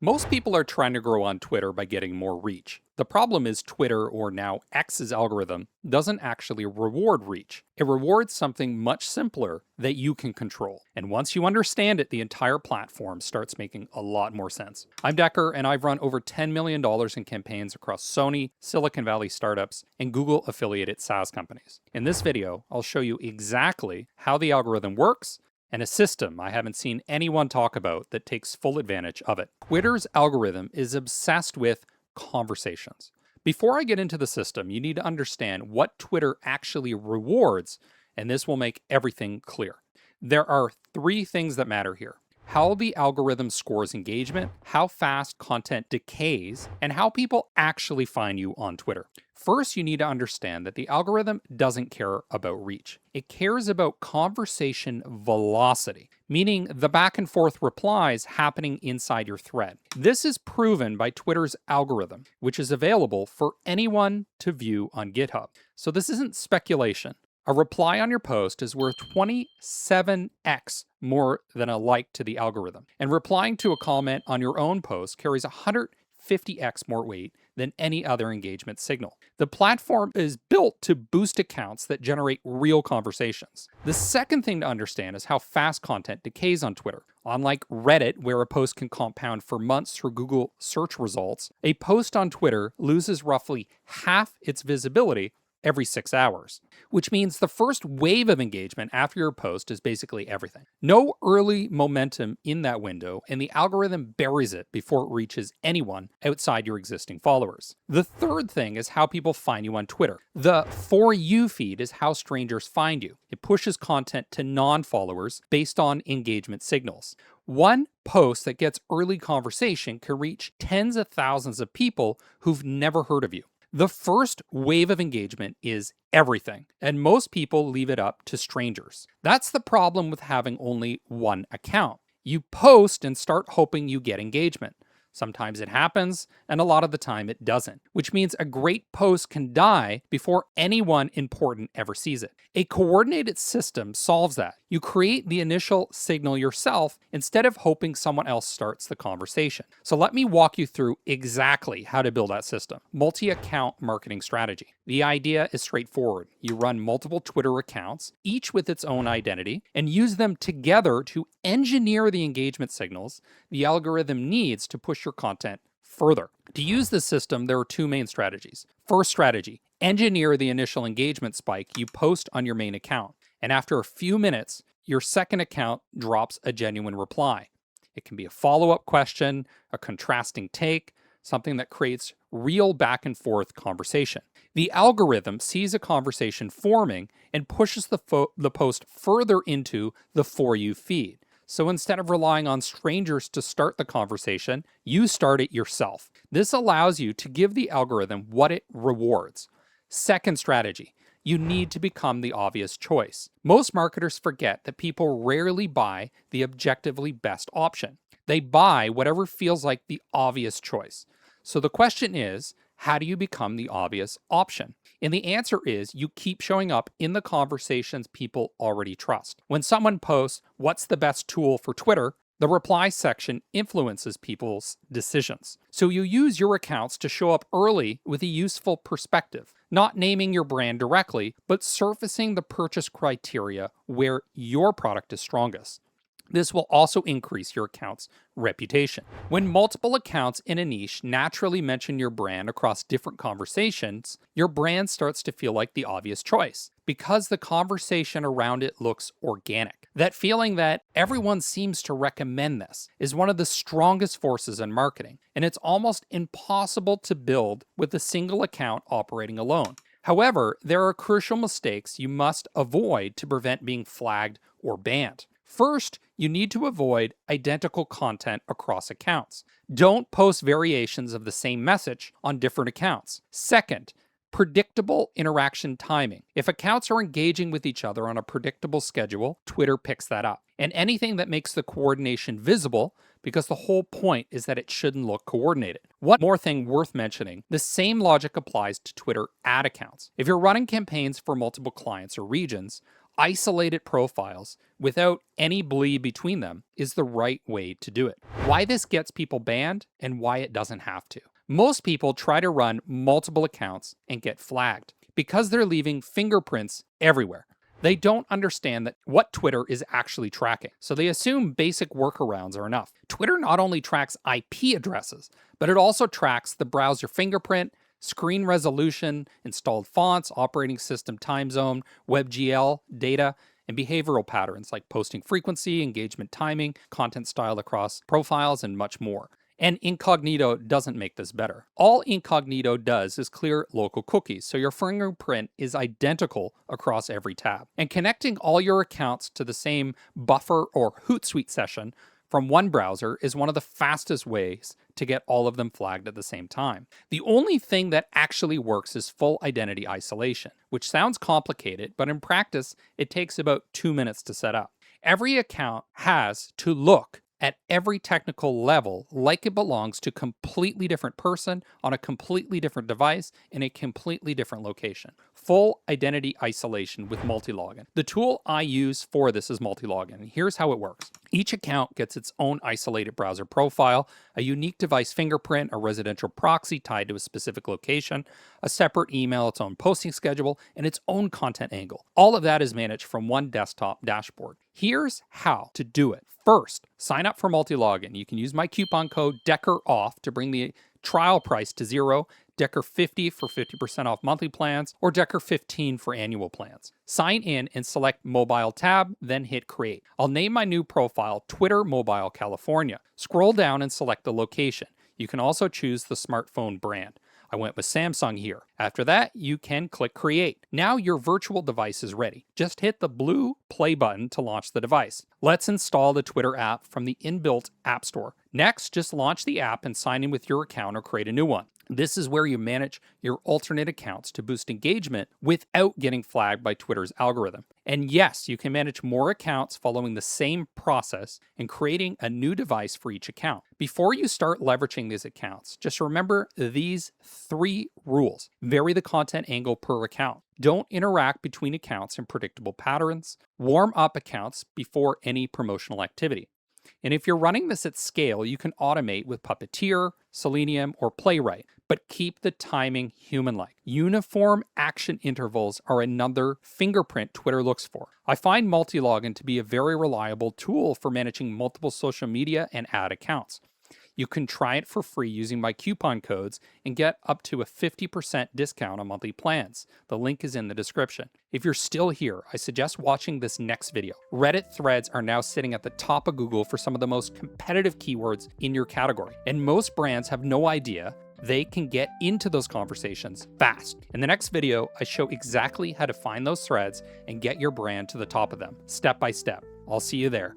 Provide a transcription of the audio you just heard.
Most people are trying to grow on Twitter by getting more reach. The problem is Twitter, or now X's algorithm, doesn't actually reward reach. It rewards something much simpler that you can control. And once you understand it, the entire platform starts making a lot more sense. I'm Decker, and I've run over $10 million in campaigns across Sony, Silicon Valley startups, and Google affiliated SaaS companies. In this video, I'll show you exactly how the algorithm works and a system I haven't seen anyone talk about that takes full advantage of it. Twitter's algorithm is obsessed with conversations. Before I get into the system, you need to understand what Twitter actually rewards, and this will make everything clear. There are three things that matter here: how the algorithm scores engagement, how fast content decays, and how people actually find you on Twitter. First, you need to understand that the algorithm doesn't care about reach. It cares about conversation velocity, meaning the back and forth replies happening inside your thread. This is proven by Twitter's algorithm, which is available for anyone to view on GitHub. So this isn't speculation. A reply on your post is worth 27x more than a like to the algorithm. And replying to a comment on your own post carries 150x more weight than any other engagement signal. The platform is built to boost accounts that generate real conversations. The second thing to understand is how fast content decays on Twitter. Unlike Reddit, where a post can compound for months through Google search results, a post on Twitter loses roughly half its visibility every 6 hours, which means the first wave of engagement after your post is basically everything. No early momentum in that window, and the algorithm buries it before it reaches anyone outside your existing followers. The third thing is how people find you on Twitter. The For You feed is how strangers find you. It pushes content to non-followers based on engagement signals. One post that gets early conversation can reach tens of thousands of people who've never heard of you. The first wave of engagement is everything, and most people leave it up to strangers. That's the problem with having only one account. You post and start hoping you get engagement. Sometimes it happens, and a lot of the time it doesn't, which means a great post can die before anyone important ever sees it. A coordinated system solves that. You create the initial signal yourself instead of hoping someone else starts the conversation. So let me walk you through exactly how to build that system. Multi-account marketing strategy. The idea is straightforward. You run multiple Twitter accounts, each with its own identity, and use them together to engineer the engagement signals the algorithm needs to push your content further. To use this system, there are two main strategies. First strategy: engineer the initial engagement spike you post on your main account, and after a few minutes, your second account drops a genuine reply. It can be a follow-up question, a contrasting take, something that creates real back and forth conversation. The algorithm sees a conversation forming and pushes the post further into the For You feed. So instead of relying on strangers to start the conversation, you start it yourself. This allows you to give the algorithm what it rewards. Second strategy: you need to become the obvious choice. Most marketers forget that people rarely buy the objectively best option. They buy whatever feels like the obvious choice. So the question is, how do you become the obvious option? And the answer is you keep showing up in the conversations people already trust. When someone posts, "What's the best tool for Twitter?" the reply section influences people's decisions. So you use your accounts to show up early with a useful perspective, not naming your brand directly, but surfacing the purchase criteria where your product is strongest. This will also increase your account's reputation. When multiple accounts in a niche naturally mention your brand across different conversations, your brand starts to feel like the obvious choice because the conversation around it looks organic. That feeling that everyone seems to recommend this is one of the strongest forces in marketing, and it's almost impossible to build with a single account operating alone. However, there are crucial mistakes you must avoid to prevent being flagged or banned. First, you need to avoid identical content across accounts. Don't post variations of the same message on different accounts. Second, predictable interaction timing. If accounts are engaging with each other on a predictable schedule, Twitter picks that up. And anything that makes the coordination visible, because the whole point is that it shouldn't look coordinated. One more thing worth mentioning, the same logic applies to Twitter ad accounts. If you're running campaigns for multiple clients or regions, isolated profiles without any bleed between them is the right way to do it. Why this gets people banned and why it doesn't have to. Most people try to run multiple accounts and get flagged because they're leaving fingerprints everywhere. They don't understand that what Twitter is actually tracking, so they assume basic workarounds are enough. Twitter not only tracks IP addresses, but it also tracks the browser fingerprint, screen resolution, installed fonts, operating system time zone, WebGL data, and behavioral patterns like posting frequency, engagement timing, content style across profiles, and much more. And incognito doesn't make this better. All incognito does is clear local cookies, so your fingerprint is identical across every tab. And connecting all your accounts to the same buffer or Hootsuite session from one browser is one of the fastest ways to get all of them flagged at the same time. The only thing that actually works is full identity isolation, which sounds complicated, but in practice, it takes about 2 minutes to set up. Every account has to look at every technical level like it belongs to a completely different person on a completely different device in a completely different location. Full identity isolation with multilogin. The tool I use for this is multilogin, and here's how it works. Each account gets its own isolated browser profile, a unique device fingerprint, a residential proxy tied to a specific location, a separate email, its own posting schedule, and its own content angle. All of that is managed from one desktop dashboard. Here's how to do it. First, sign up for multilogin. You can use my coupon code DECKEROFF to bring the trial price to $0, Decker50 for 50% off monthly plans, or Decker15 for annual plans. Sign in and select Mobile tab, then hit Create. I'll name my new profile Twitter Mobile California. Scroll down and select the location. You can also choose the smartphone brand. I went with Samsung here. After that, you can click Create. Now your virtual device is ready. Just hit the blue play button to launch the device. Let's install the Twitter app from the inbuilt App Store. Next, just launch the app and sign in with your account or create a new one. This is where you manage your alternate accounts to boost engagement without getting flagged by Twitter's algorithm. And yes, you can manage more accounts following the same process and creating a new device for each account. Before you start leveraging these accounts, just remember these 3 rules. Vary the content angle per account. Don't interact between accounts in predictable patterns. Warm up accounts before any promotional activity. And if you're running this at scale, you can automate with Puppeteer, Selenium, or Playwright, but keep the timing human-like. Uniform action intervals are another fingerprint Twitter looks for. I find multilogin to be a very reliable tool for managing multiple social media and ad accounts. You can try it for free using my coupon codes and get up to a 50% discount on monthly plans. The link is in the description. If you're still here, I suggest watching this next video. Reddit threads are now sitting at the top of Google for some of the most competitive keywords in your category, and most brands have no idea they can get into those conversations fast. In the next video, I show exactly how to find those threads and get your brand to the top of them, step by step. I'll see you there.